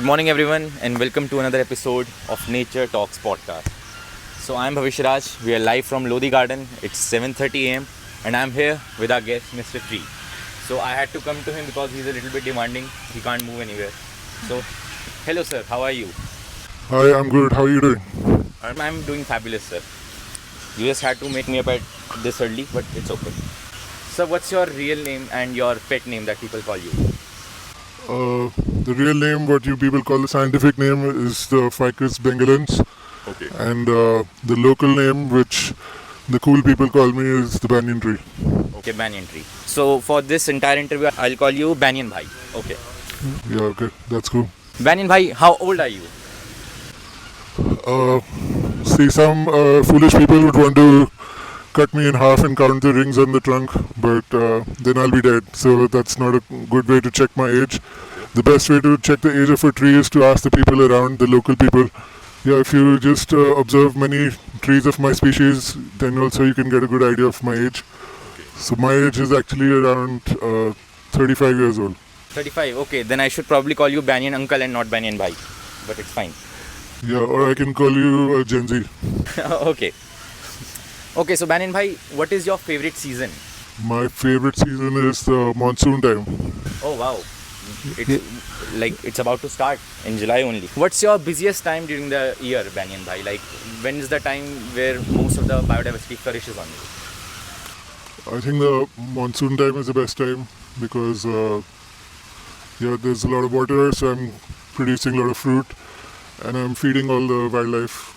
Good morning, everyone, and welcome to another episode of Nature Talks podcast. So I'm Bhavish Raj. We are live from Lodi Garden. It's 7:30 a.m. and I'm here with our guest, Mr. Tree. So I had to come to him because he's a little bit demanding. He can't move anywhere. So, hello, sir. How are you? Hi, I'm good. How are you doing? I'm doing fabulous, sir. You just had to make me up at this early, but it's okay. So, what's your real name and your pet name that people call you? The real name, what you people call the scientific name, is the Ficus bengalans, Okay. and the local name, which the cool people call me, is the banyan tree. Okay, Banyan Tree. So, for this entire interview, I'll call you Banyan Bhai. Okay. Yeah, okay, that's cool. Banyan Bhai, how old are you? See, some foolish people would want to cut me in half and count the rings on the trunk, but then I'll be dead. So that's not a good way to check my age. The best way to check the age of a tree is to ask the people around, the local people. Yeah, if you just observe many trees of my species, then also you can get a good idea of my age. So my age is actually around 35 years old. 35. Okay, then I should probably call you Banyan Uncle and not Banyan Bhai. But it's fine. Yeah, or I can call you Gen Z. Okay. Okay, so Banyan Bhai, what is your favorite season? My favorite season is the monsoon time. Oh, wow. It's about to start in July only. What's your busiest time during the year, Banyan Bhai? Like, when is the time where most of the biodiversity flourishes on you? I think the monsoon time is the best time because there's a lot of water, so I'm producing a lot of fruit, and I'm feeding all the wildlife.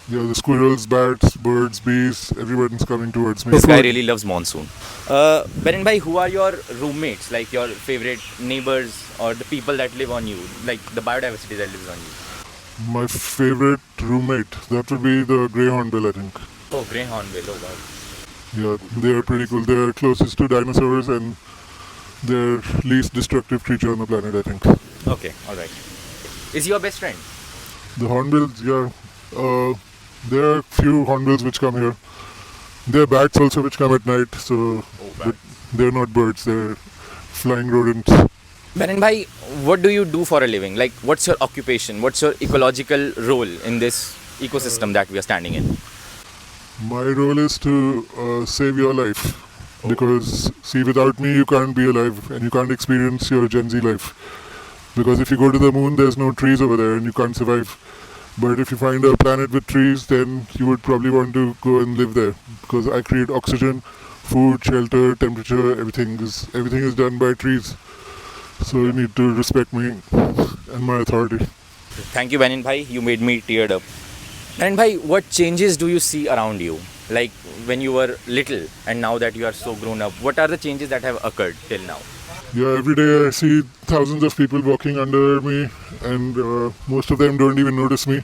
The squirrels, bats, birds, bees, everyone's coming towards me. This guy really loves monsoon. Banyan Bhai, who are your roommates? Like your favorite neighbors or the people that live on you? Like the biodiversity that lives on you? My favorite roommate, that would be the grey hornbill, I think. Oh, grey hornbill. Oh, wow. Yeah, they're pretty cool. They're closest to dinosaurs and they're least destructive creature on the planet, I think. Okay, alright. Is he your best friend? The hornbills, yeah. There are few hornbills which come here. There are bats also which come at night, so but they're not birds, they're flying rodents. Banyan Bhai, what do you do for a living? Like, what's your occupation? What's your ecological role in this ecosystem that we are standing in? My role is to save your life. Because, see, without me, you can't be alive and you can't experience your Gen Z life. Because if you go to the moon, there's no trees over there and you can't survive. But if you find a planet with trees, then you would probably want to go and live there. Because I create oxygen, food, shelter, temperature, everything is done by trees. So you need to respect me and my authority. Thank you, Banyan Bhai. You made me teared up. Banyan Bhai, what changes do you see around you? Like when you were little and now that you are so grown up, what are the changes that have occurred till now? Yeah, every day I see thousands of people walking under me, and most of them don't even notice me.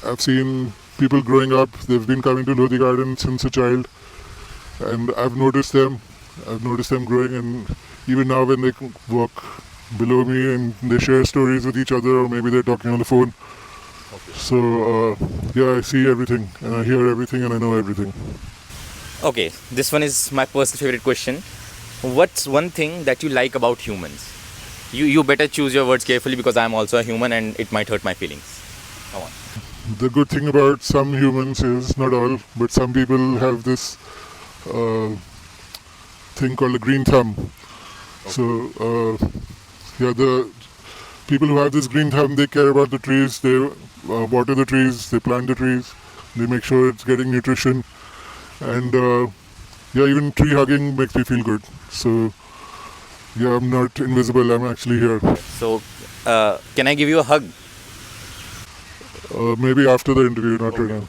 I've seen people growing up, they've been coming to Lodi Garden since a child, and I've noticed them. I've noticed them growing, and even now when they walk below me and they share stories with each other, or maybe they're talking on the phone. So, I see everything, and I hear everything, and I know everything. Okay, this one is my personal favorite question. What's one thing that you like about humans? You better choose your words carefully because I'm also a human and it might hurt my feelings. Come on. The good thing about some humans is, not all, but some people have this thing called a green thumb. So, the people who have this green thumb, they care about the trees, they water the trees, they plant the trees, they make sure it's getting nutrition, and even tree hugging makes me feel good. So, I'm not invisible, I'm actually here. So, can I give you a hug? Maybe after the interview, not right now.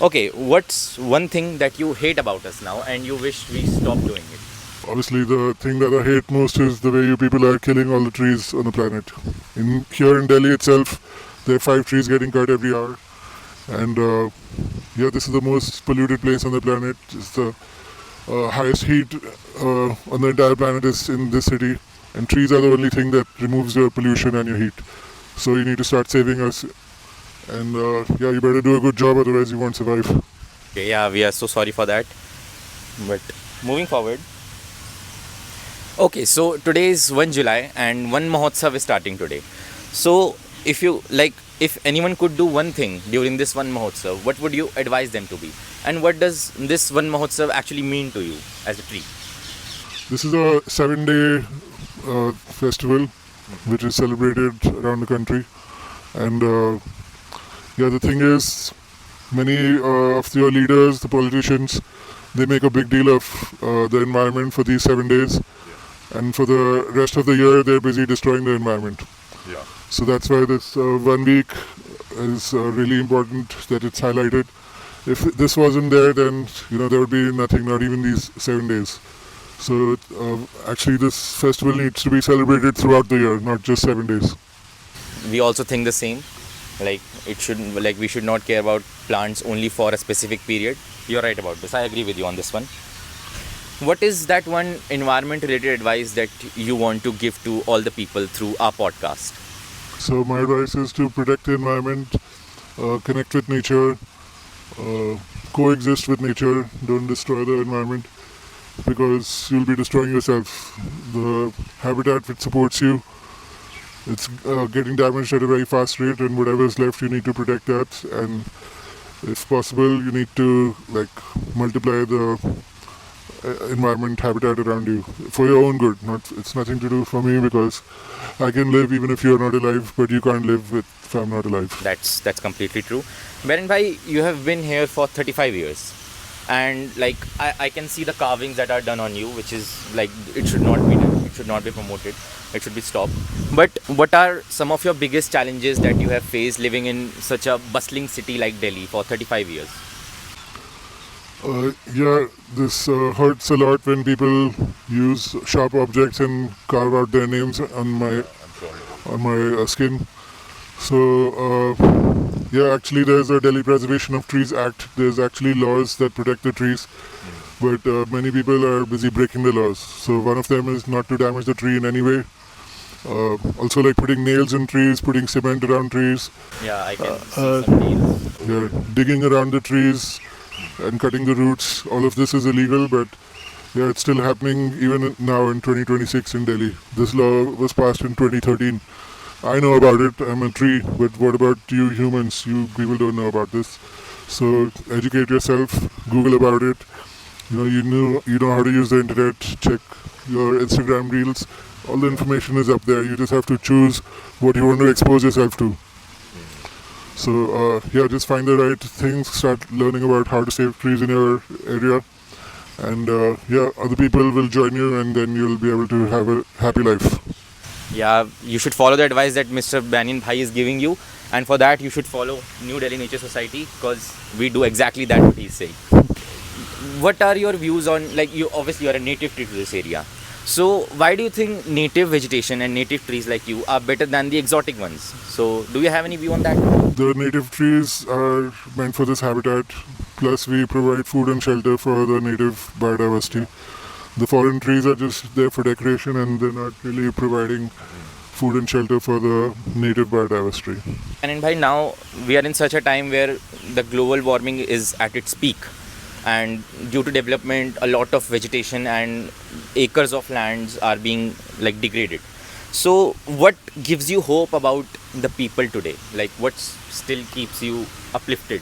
Okay, what's one thing that you hate about us now and you wish we stopped doing it? Obviously, the thing that I hate most is the way you people are killing all the trees on the planet. Here in Delhi itself, there are 5 trees getting cut every hour. And this is the most polluted place on the planet. It's the highest heat on the entire planet is in this city. And trees are the only thing that removes your pollution and your heat. So you need to start saving us. And you better do a good job, otherwise you won't survive. Okay, yeah, we are so sorry for that. But moving forward, Okay, so today is 1 July and one Mahotsav is starting today. So if you like, if anyone could do one thing during this one Mahotsav, what would you advise them to be? And what does this one Mahotsav actually mean to you as a tree? This is a 7-day festival which is celebrated around the country. And yeah, the thing is, many of your leaders, the politicians, they make a big deal of the environment for these 7 days. And for the rest of the year, they're busy destroying the environment. Yeah. So that's why this 1 week is really important that it's highlighted. If this wasn't there, then there would be nothing, not even these 7 days. So actually, this festival needs to be celebrated throughout the year, not just 7 days. We also think the same. Like it shouldn't, like we should not care about plants only for a specific period. You're right about this. I agree with you on this one. What is that one environment related advice that you want to give to all the people through our podcast? So my advice is to protect the environment, connect with nature, coexist with nature. Don't destroy the environment because you'll be destroying yourself. The habitat which supports you, it's getting damaged at a very fast rate, and whatever is left, you need to protect that. And if possible, you need to multiply the environment, habitat around you for your own good. It's nothing to do for me because I can live even if you're not alive, but you can't live if I'm not alive. That's completely true. Baran bhai, you have been here for 35 years, and I can see the carvings that are done on you, which is it should not be done. It should not be promoted. It should be stopped. But what are some of your biggest challenges that you have faced living in such a bustling city like Delhi for 35 years? Yeah, this hurts a lot when people use sharp objects and carve out their names on my skin. So yeah, actually, there's a Delhi Preservation of Trees Act. There's actually laws that protect the trees, but many people are busy breaking the laws. So one of them is not to damage the tree in any way. Also, like putting nails in trees, putting cement around trees, Yeah, I can see some deals. yeah, digging around the trees and cutting the roots. All of this is illegal, but yeah, it's still happening even now in 2026 in Delhi. This law was passed in 2013. I know about it. I'm a tree, but what about you humans? You people don't know about this. So educate yourself. Google about it. You know how to use the internet. Check your Instagram reels. All the information is up there. You just have to choose what you want to expose yourself to. So yeah, just find the right things. Start learning about how to save trees in your area, and yeah, other people will join you, and then you'll be able to have a happy life. Yeah, you should follow the advice that Mr. Banyan Bhai is giving you, and for that you should follow New Delhi Nature Society because we do exactly that what he's saying. What are your views on, you obviously are a native tree to this area, so why do you think native vegetation and native trees like you are better than the exotic ones? So do you have any view on that? The native trees are meant for this habitat. Plus, we provide food and shelter for the native biodiversity. The foreign trees are just there for decoration, and they're not really providing food and shelter for the native biodiversity. And by now we are in such a time where the global warming is at its peak, and due to development a lot of vegetation and acres of lands are being degraded. So what gives you hope about the people today? What still keeps you uplifted?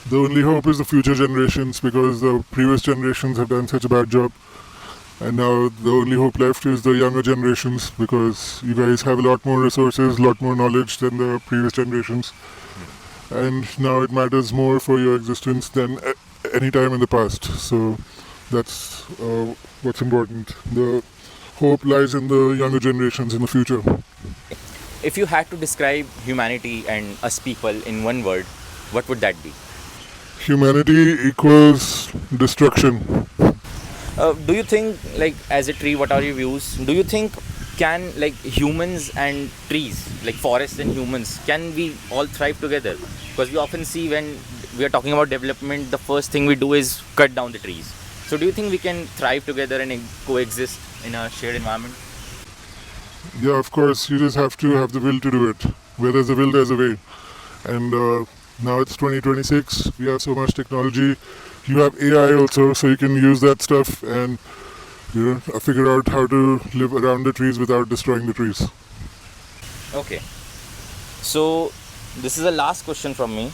The only hope is the future generations because the previous generations have done such a bad job. And now the only hope left is the younger generations because you guys have a lot more resources, a lot more knowledge than the previous generations. And now it matters more for your existence than any time in the past. So that's what's important. The hope lies in the younger generations in the future. If you had to describe humanity and us people in one word, what would that be? Humanity equals destruction. Do you think, as a tree, what are your views? Do you think can humans and trees, forests and humans, can we all thrive together? Because we often see when we are talking about development, the first thing we do is cut down the trees. So do you think we can thrive together and coexist in a shared environment? Yeah, of course, you just have to have the will to do it. Where there's a will, there's a way. And now it's 2026, we have so much technology. You have AI also, so you can use that stuff and figure out how to live around the trees without destroying the trees. Okay. So this is the last question from me.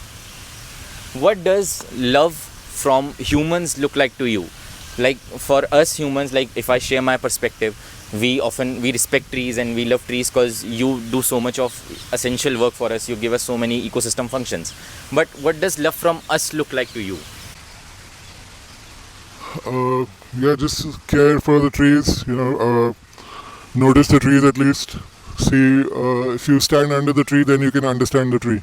What does love from humans look like to you? Like for us humans, like if I share my perspective, we respect trees and we love trees because you do so much of essential work for us. You give us so many ecosystem functions. But what does love from us look like to you? Just care for the trees. Notice the trees at least. See, if you stand under the tree, then you can understand the tree.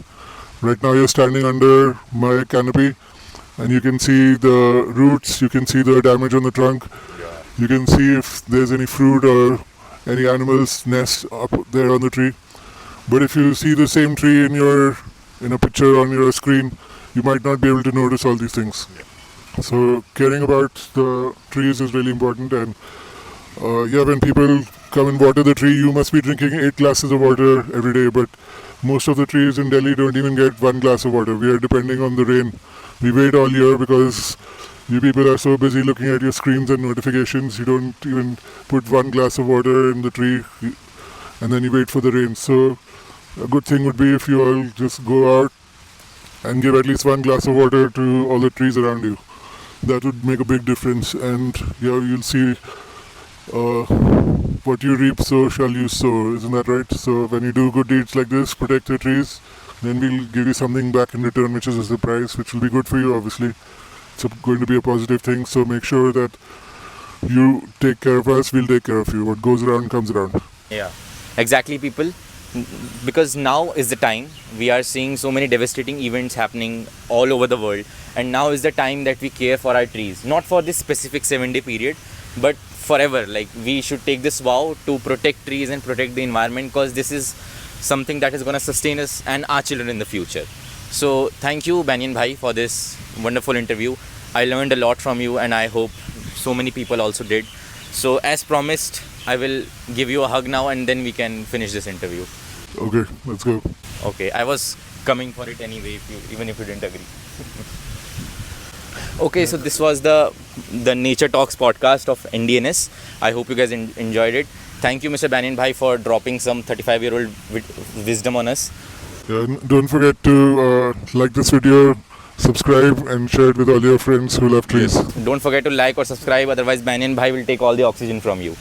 Right now, you're standing under my canopy, and you can see the roots. You can see the damage on the trunk. You can see if there's any fruit or any animal's nest up there on the tree. But if you see the same tree in a picture on your screen, you might not be able to notice all these things. So caring about the trees is really important. And when people come and water the tree, you must be drinking 8 glasses of water every day. But most of the trees in Delhi don't even get 1 glass of water. We are depending on the rain. We wait all year because you people are so busy looking at your screens and notifications. You don't even put 1 glass of water in the tree, and then you wait for the rain. So a good thing would be if you all just go out and give at least 1 glass of water to all the trees around you. That would make a big difference, and you'll see what you reap, so shall you sow. Isn't that right? So when you do good deeds like this, protect the trees, then we'll give you something back in return, which is a surprise, which will be good for you, obviously. It's going to be a positive thing, so make sure that you take care of us, we'll take care of you. What goes around comes around. Yeah, exactly, people. Because now is the time. We are seeing so many devastating events happening all over the world, and now is the time that we care for our trees. Not for this specific 7-day period, but forever. Like we should take this vow to protect trees and protect the environment, because this is something that is going to sustain us and our children in the future. So thank you, Banyan Bhai, for this wonderful interview. I learned a lot from you, and I hope so many people also did. So as promised, I will give you a hug now, and then we can finish this interview. Okay, let's go. Okay, I was coming for it anyway, even if you didn't agree. Okay, so this was the Nature Talks podcast of NDNS. I hope you guys enjoyed it. Thank you, Mr. Banyan Bhai, for dropping some 35-year-old wisdom on us. Don't forget to like this video, subscribe, and share it with all your friends who love trees. Don't forget to like or subscribe, otherwise Banyan Bhai will take all the oxygen from you.